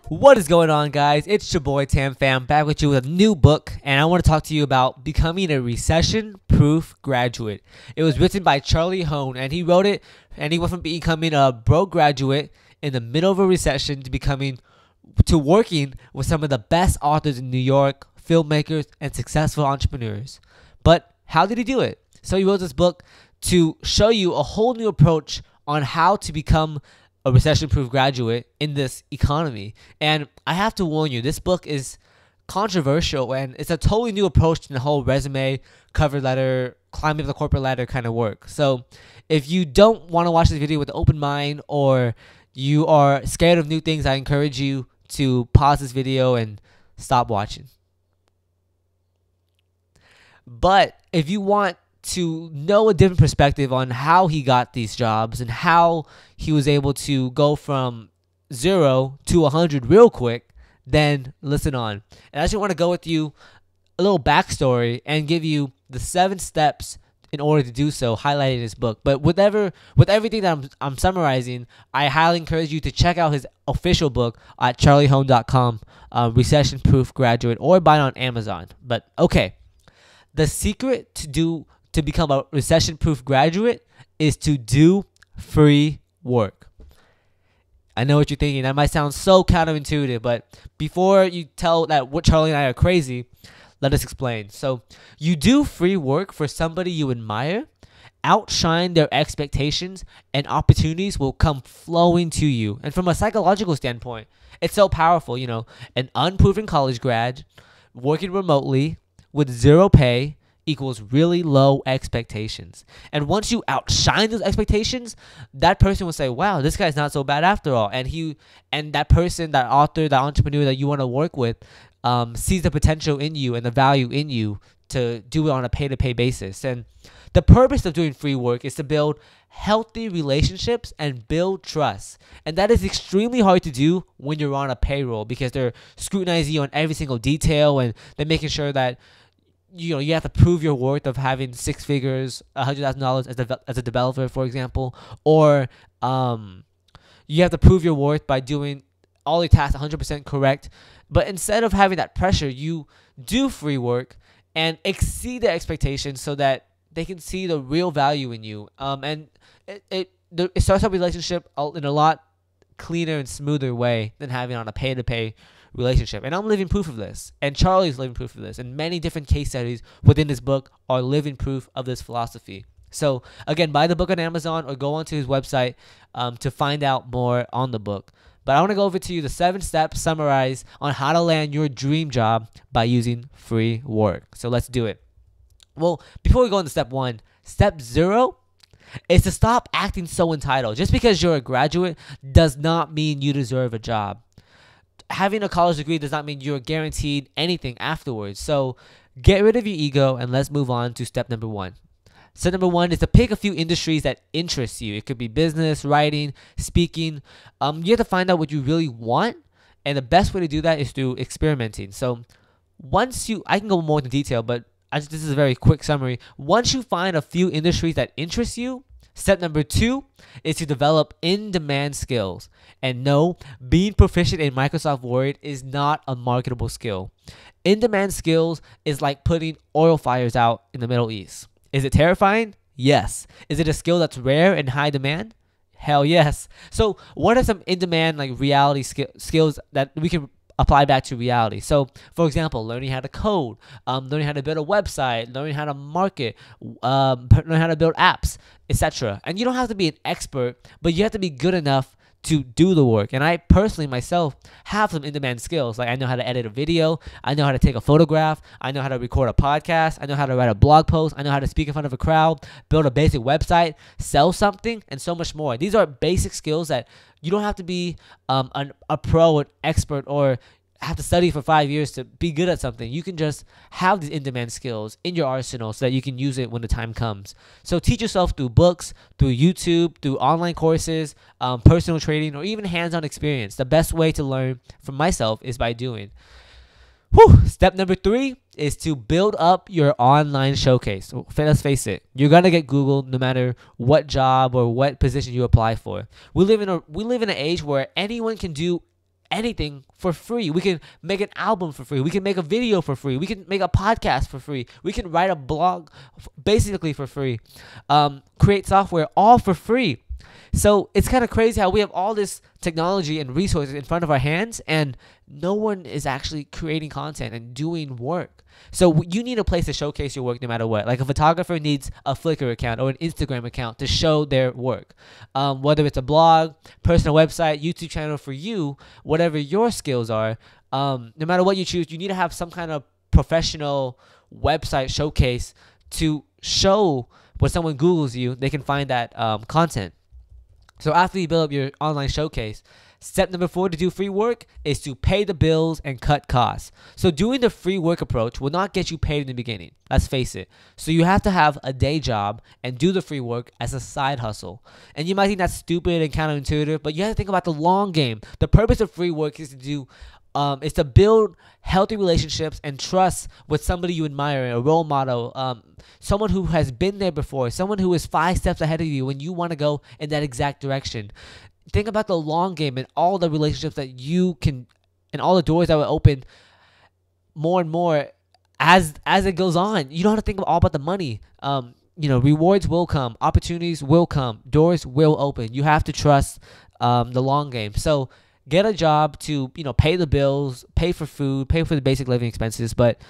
What is going on, guys? It's your boy Pham back with you with a new book, and I want to talk to you about becoming a recession proof graduate. It was written by Charlie Hoehn, and he wrote it, and he went from becoming a broke graduate in the middle of a recession to working with some of the best authors in New York, filmmakers, and successful entrepreneurs. But how did he do it? So he wrote this book to show you a whole new approach on how to become a recession-proof graduate in this economy. And I have to warn you, this book is controversial, and it's a totally new approach to the whole resume, cover letter, climbing up the corporate ladder kind of work. So if you don't want to watch this video with an open mind, or you are scared of new things, I encourage you to pause this video and stop watching. But if you want to know a different perspective on how he got these jobs and how he was able to go from 0 to 100 real quick, then listen on. And I just want to go with you a little backstory and give you the 7 steps in order to do so, highlighted in his book. But with everything that I'm summarizing, I highly encourage you to check out his official book at charliehoehn.com, Recession Proof Graduate, or buy it on Amazon. But okay, the secret to become a recession-proof graduate is to do free work. I know what you're thinking. That might sound so counterintuitive, but before you tell that what Charlie and I are crazy, let us explain. So you do free work for somebody you admire, outshine their expectations, and opportunities will come flowing to you. And from a psychological standpoint, it's so powerful. You know, an unproven college grad working remotely with 0 pay equals really low expectations. And once you outshine those expectations, that person will say, wow, this guy's not so bad after all. And that person, that author, that entrepreneur that you want to work with sees the potential in you and the value in you to do it on a pay-to-pay basis. And the purpose of doing free work is to build healthy relationships and build trust. And that is extremely hard to do when you're on a payroll, because they're scrutinizing you on every single detail, and they're making sure that you have to prove your worth of having 6 figures, $100,000 as a developer, for example, or you have to prove your worth by doing all your tasks 100% correct. But instead of having that pressure, you do free work and exceed their expectations so that they can see the real value in you. And it starts a relationship in a lot cleaner and smoother way than having on a pay-to-pay relationship. And I'm living proof of this, and Charlie's living proof of this, and many different case studies within this book are living proof of this philosophy. So again, buy the book on Amazon or go onto his website to find out more on the book. But I want to go over to you the 7 steps summarized on how to land your dream job by using free work. So let's do it. Well, before we go into step 1, step 0 is to stop acting so entitled. Just because you're a graduate does not mean you deserve a job. Having a college degree does not mean you're guaranteed anything afterwards. So get rid of your ego and let's move on to step number 1. Step number 1 is to pick a few industries that interest you. It could be business, writing, speaking. You have to find out what you really want, and the best way to do that is through experimenting. So I can go more into detail, but this is a very quick summary. Once you find a few industries that interest you, step number 2 is to develop in-demand skills. And no, being proficient in Microsoft Word is not a marketable skill. In-demand skills is like putting oil fires out in the Middle East. Is it terrifying? Yes. Is it a skill that's rare and high demand? Hell yes. So what are some in-demand reality skills that we can apply back to reality? So for example, learning how to code, learning how to build a website, learning how to market, learning how to build apps, etc. And you don't have to be an expert, but you have to be good enough to do the work. And I personally myself have some in-demand skills. Like I know how to edit a video, I know how to take a photograph, I know how to record a podcast, I know how to write a blog post, I know how to speak in front of a crowd, build a basic website, sell something, and so much more. These are basic skills that you don't have to be a pro, an expert, or have to study for 5 years to be good at something. You can just have these in-demand skills in your arsenal so that you can use it when the time comes. So teach yourself through books, through YouTube, through online courses, personal training, or even hands-on experience. The best way to learn from myself is by doing. Step number 3 is to build up your online showcase. Let's face it, you're gonna get Googled no matter what job or what position you apply for. We live in an age where anyone can do anything for free. We can make an album for free. We can make a video for free. We can make a podcast for free. We can write a blog basically for free. Create software all for free. So it's kind of crazy how we have all this technology and resources in front of our hands, and no one is actually creating content and doing work. So you need a place to showcase your work no matter what. Like a photographer needs a Flickr account or an Instagram account to show their work. Whether it's a blog, personal website, YouTube channel for you, whatever your skills are, no matter what you choose, you need to have some kind of professional website showcase to show when someone Googles you, they can find that content. So after you build up your online showcase, step number 4 to do free work is to pay the bills and cut costs. So doing the free work approach will not get you paid in the beginning. Let's face it. So you have to have a day job and do the free work as a side hustle. And you might think that's stupid and counterintuitive, but you have to think about the long game. The purpose of free work is to build healthy relationships and trust with somebody you admire, a role model, someone who has been there before, someone who is 5 steps ahead of you when you want to go in that exact direction. Think about the long game and all the relationships that you can, and all the doors that will open more and more as it goes on. You don't have to think all about the money. Rewards will come, opportunities will come, doors will open. You have to trust the long game. So get a job to pay the bills, pay for food, pay for the basic living expenses, but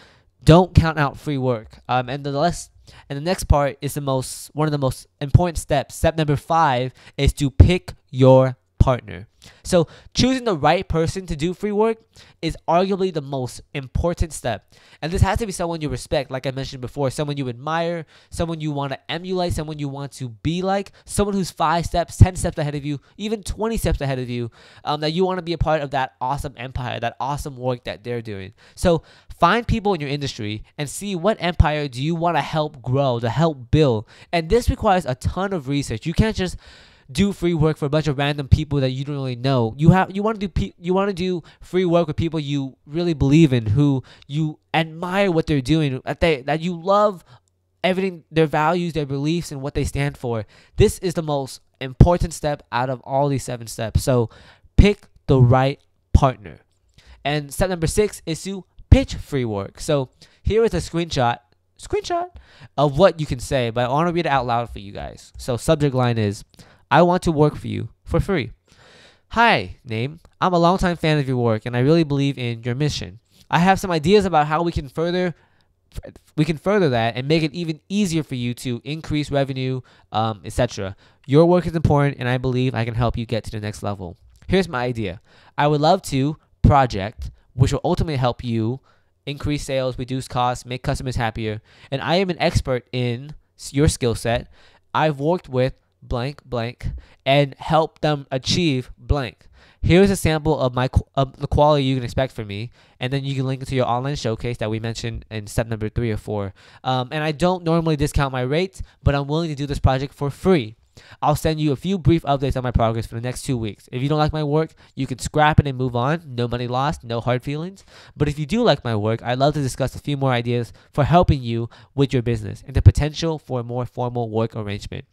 don't count out free work. And the next part is one of the most important steps. Step number 5 is to pick your partner. So choosing the right person to do free work is arguably the most important step. And this has to be someone you respect, like I mentioned before, someone you admire, someone you want to emulate, someone you want to be like, someone who's 5 steps, 10 steps ahead of you, even 20 steps ahead of you, that you want to be a part of that awesome empire, that awesome work that they're doing. So find people in your industry and see what empire do you want to help grow, to help build. And this requires a ton of research. You can't just do free work for a bunch of random people that you don't really know. You want to do free work with people you really believe in, who you admire what they're doing, that you love everything, their values, their beliefs, and what they stand for. This is the most important step out of all these 7 steps. So pick the right partner. And step number 6 is to pitch free work. So here is a screenshot of what you can say, but I want to read it out loud for you guys. So subject line is, I want to work for you for free. Hi, name. I'm a longtime fan of your work, and I really believe in your mission. I have some ideas about how we can further that and make it even easier for you to increase revenue, etc. Your work is important, and I believe I can help you get to the next level. Here's my idea. I would love to project, which will ultimately help you increase sales, reduce costs, make customers happier. And I am an expert in your skill set. I've worked with blank and help them achieve blank. Here's a sample of the quality you can expect from me, and then you can link it to your online showcase that we mentioned in step number 3 or 4. And I don't normally discount my rates, but I'm willing to do this project for free. I'll send you a few brief updates on my progress for the next 2 weeks. If you don't like my work, you can scrap it and move on. No money lost, no hard feelings. But if you do like my work, I'd love to discuss a few more ideas for helping you with your business and the potential for a more formal work arrangement.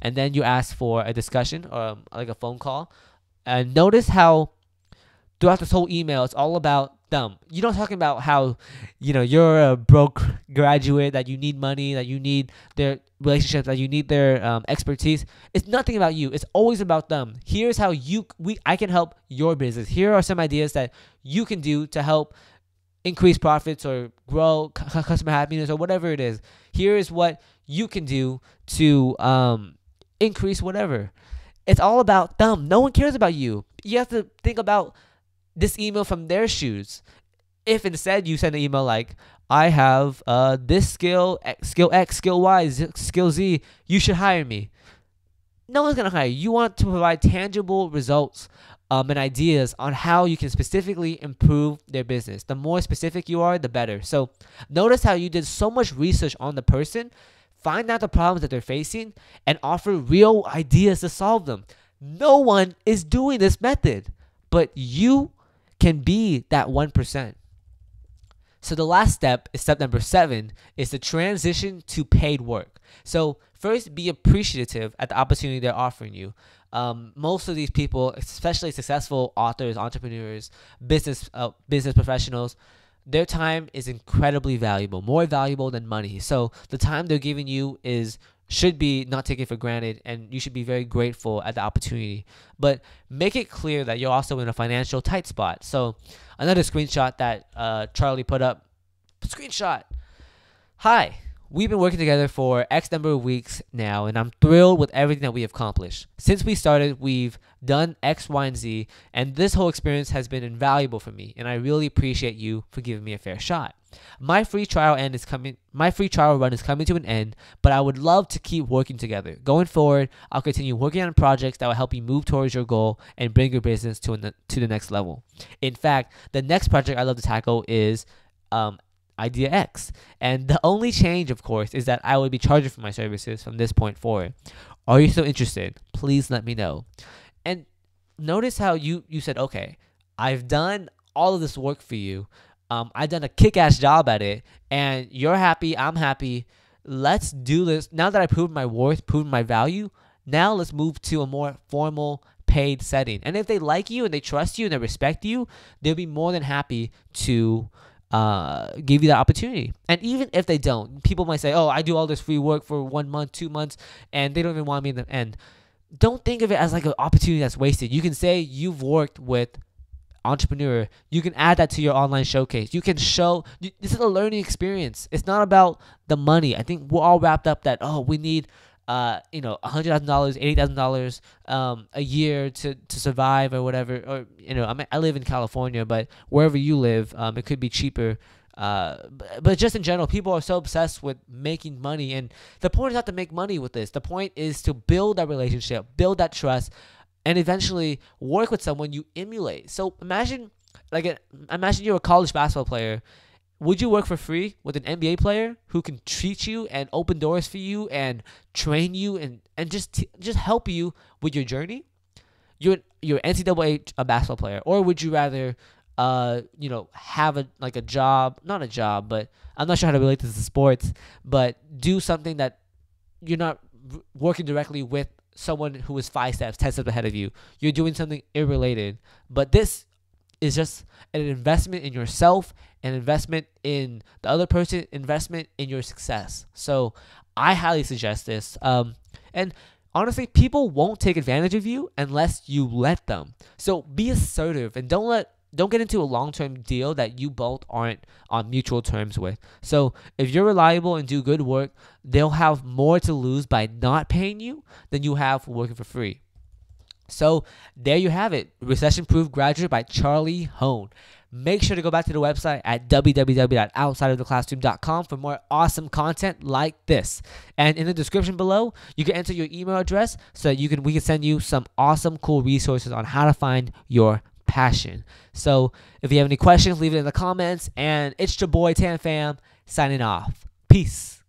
And then you ask for a discussion, like a phone call. And notice how throughout this whole email, it's all about them. You're not talking about how, you're a broke graduate, that you need money, that you need their relationships, that you need their expertise. It's nothing about you. It's always about them. Here's how I can help your business. Here are some ideas that you can do to help increase profits or grow customer happiness or whatever it is. Here is what you can do to increase whatever. It's all about them. No one cares about you. You have to think about this email from their shoes. If instead you send an email like, I have this skill X, skill Y, skill Z, you should hire me. No one's going to hire you. You want to provide tangible results and ideas on how you can specifically improve their business. The more specific you are, the better. So notice how you did so much research on the person, find out the problems that they're facing, and offer real ideas to solve them. No one is doing this method, but you can be that 1%. So the last step is step number 7, is to transition to paid work. So first, be appreciative at the opportunity they're offering you. Most of these people, especially successful authors, entrepreneurs, business professionals, their time is incredibly valuable, more valuable than money. So the time they're giving you should be not taken for granted, and you should be very grateful at the opportunity. But make it clear that you're also in a financial tight spot. So another screenshot that Charlie put up. Screenshot. Hi, we've been working together for X number of weeks now, and I'm thrilled with everything that we have accomplished. Since we started, we've done X, Y, and Z, and this whole experience has been invaluable for me, and I really appreciate you for giving me a fair shot. My free trial run is coming to an end, but I would love to keep working together. Going forward, I'll continue working on projects that will help you move towards your goal and bring your business to the next level. In fact, the next project I'd love to tackle is Idea X. And the only change, of course, is that I would be charging for my services from this point forward. Are you still interested? Please let me know. And notice how you said, okay, I've done all of this work for you. I've done a kick-ass job at it, and you're happy, I'm happy. Let's do this. Now that I've proven my worth, proven my value, now let's move to a more formal paid setting. And if they like you and they trust you and they respect you, they'll be more than happy to give you that opportunity. And even if they don't, people might say, oh, I do all this free work for 1 month, 2 months, and they don't even want me in the end. Don't think of it as like an opportunity that's wasted. You can say you've worked with entrepreneur. You can add that to your online showcase. You can show this is a learning experience. It's not about the money. I think we're all wrapped up that, oh, we need $100,000, $80,000 a year to survive or whatever. Or I live in California, but wherever you live, it could be cheaper. But just in general, people are so obsessed with making money, and the point is not to make money with this. The point is to build that relationship, build that trust, and eventually work with someone you emulate. So imagine you're a college basketball player. Would you work for free with an NBA player who can treat you and open doors for you and train you and just help you with your journey? You're NCAA a basketball player, or would you rather have a job, not a job, but I'm not sure how to relate this to sports, but do something that you're not working directly with someone who is 5 steps, 10 steps ahead of you. You're doing something irrelated, but this is just an investment in yourself, an investment in the other person, investment in your success. So I highly suggest this. And honestly, people won't take advantage of you unless you let them. So be assertive and don't get into a long-term deal that you both aren't on mutual terms with. So if you're reliable and do good work, they'll have more to lose by not paying you than you have working for free. So there you have it. Recession Proof Graduate by Charlie Hoehn. Make sure to go back to the website at www.outsideoftheclassroom.com for more awesome content like this. And in the description below, you can enter your email address so that we can send you some awesome, cool resources on how to find your passion. So if you have any questions, leave it in the comments. And it's your boy Pham signing off. Peace.